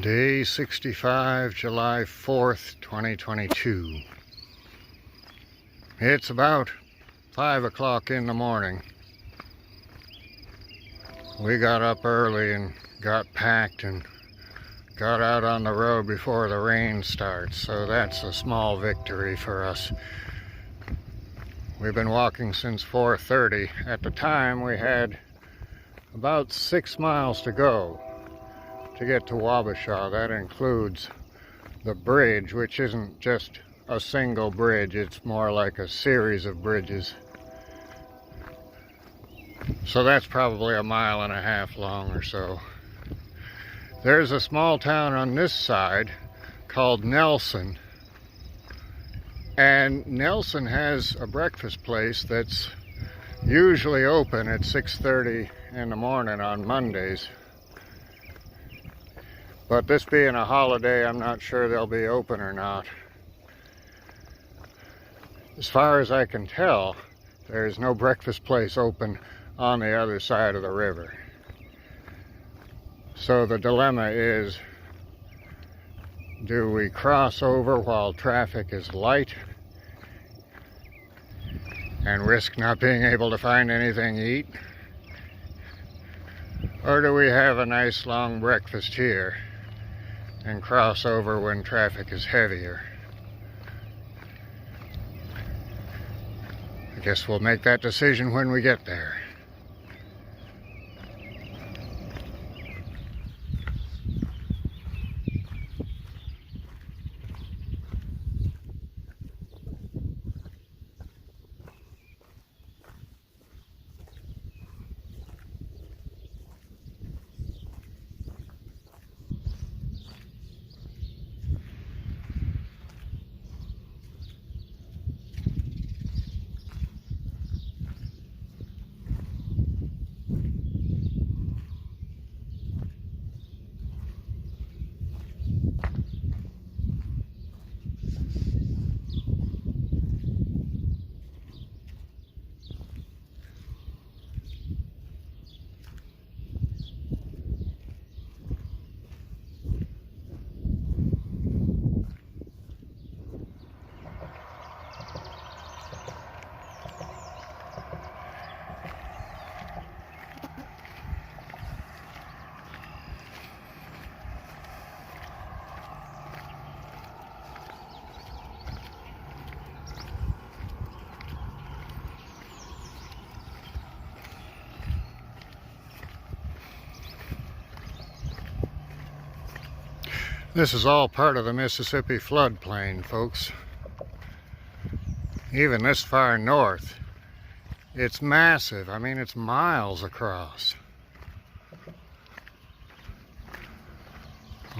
Day 65, July 4th, 2022. It's about 5 o'clock in the morning. We got up early and got packed and got out on the road before the rain starts, so that's a small victory for us. We've been walking since 4:30. At the time, we had about 6 miles to go to get to Wabasha. That includes the bridge, which isn't just a single bridge, it's more like a series of bridges. So that's probably 1.5 miles long or so. There's a small town on this side called Nelson, and Nelson has a breakfast place that's usually open at 6:30 in the morning on Mondays. But this being a holiday, I'm not sure they'll be open or not. As far as I can tell, there's no breakfast place open on the other side of the river. So the dilemma is, do we cross over while traffic is light and risk not being able to find anything to eat? Or do we have a nice long breakfast here and cross over when traffic is heavier? I guess we'll make that decision when we get there. This is all part of the Mississippi floodplain, folks. Even this far north, it's massive. I mean, it's miles across.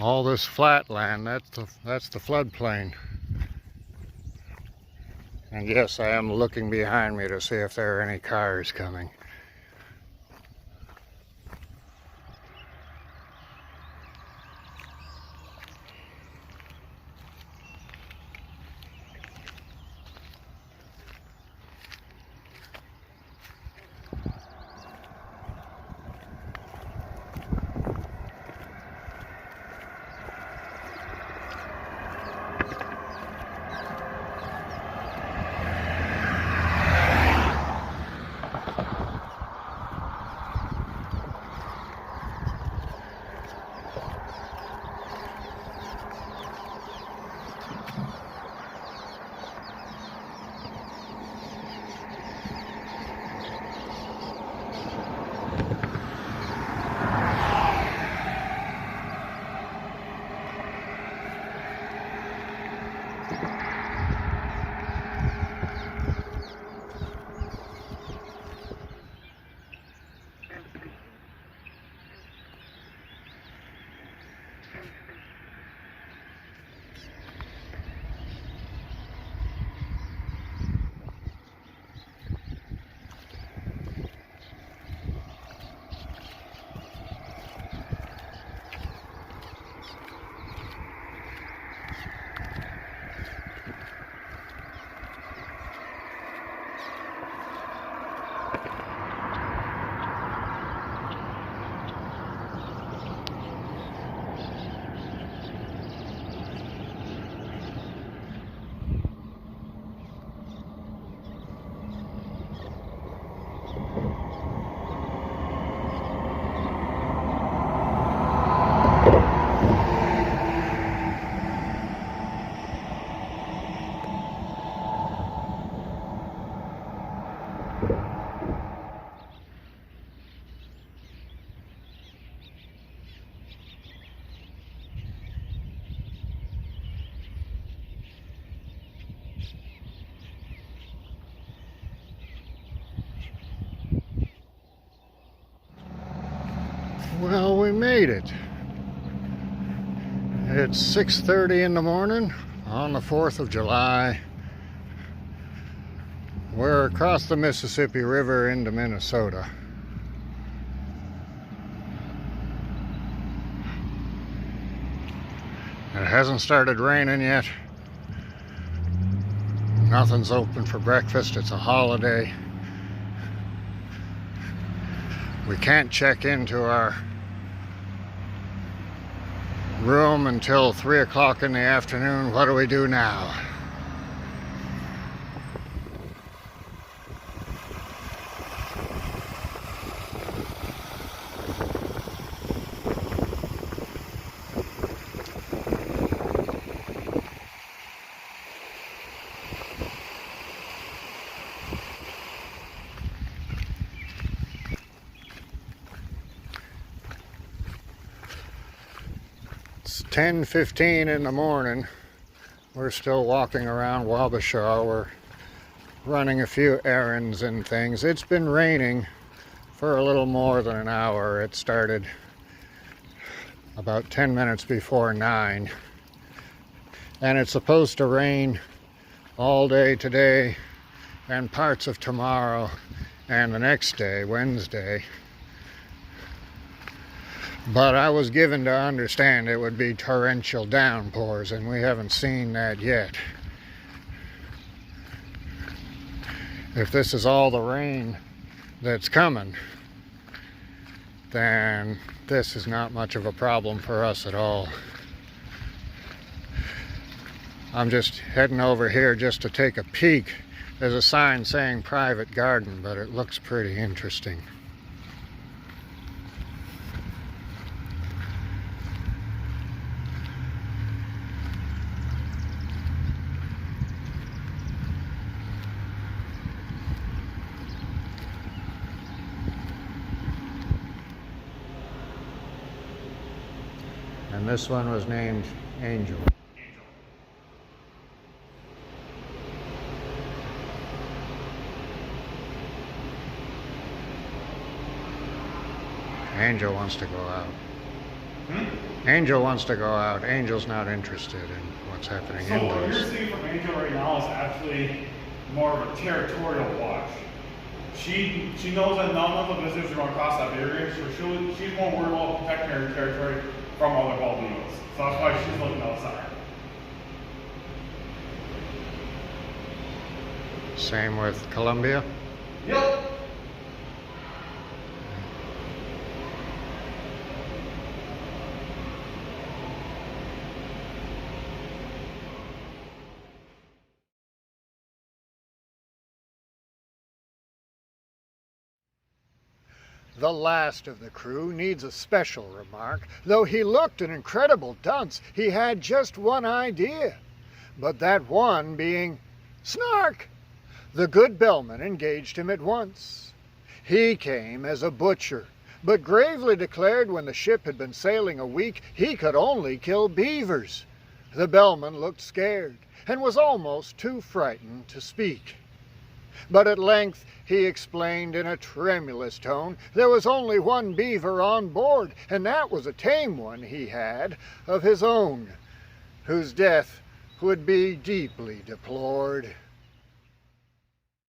All this flat land, that's the floodplain. And yes, I am looking behind me to see if there are any cars coming. Well, we made it. It's 6:30 in the morning on the 4th of July. We're across the Mississippi River into Minnesota. It hasn't started raining yet. Nothing's open for breakfast. It's a holiday. We can't check into our room until 3 o'clock in the afternoon. What do we do now? It's 10:15 in the morning. We're still walking around Wabasha. We're running a few errands and things. It's been raining for a little more than an hour. It started about 10 minutes before 9. And it's supposed to rain all day today and parts of tomorrow and the next day, Wednesday. But I was given to understand it would be torrential downpours, and we haven't seen that yet. If this is all the rain that's coming, then this is not much of a problem for us at all. I'm just heading over here just to take a peek. There's a sign saying private garden, but it looks pretty interesting. And this one was named Angel. Angel wants to go out. Angel wants to go out. Angel's not interested in what's happening indoors. So what you're seeing from Angel right now is actually more of a territorial watch. She knows that none of the visitors are going to cross that barrier, so she's more worried about protecting her territory from other bald eagles. So that's why she's looking outside. Same with Columbia? Yep. The last of the crew needs a special remark. Though he looked an incredible dunce, he had just one idea. But that one being snark. The good bellman engaged him at once. He came as a butcher, but gravely declared when the ship had been sailing a week, he could only kill beavers. The bellman looked scared, and was almost too frightened to speak. But at length he explained in a tremulous tone there was only one beaver on board, and that was a tame one he had of his own, whose death would be deeply deplored.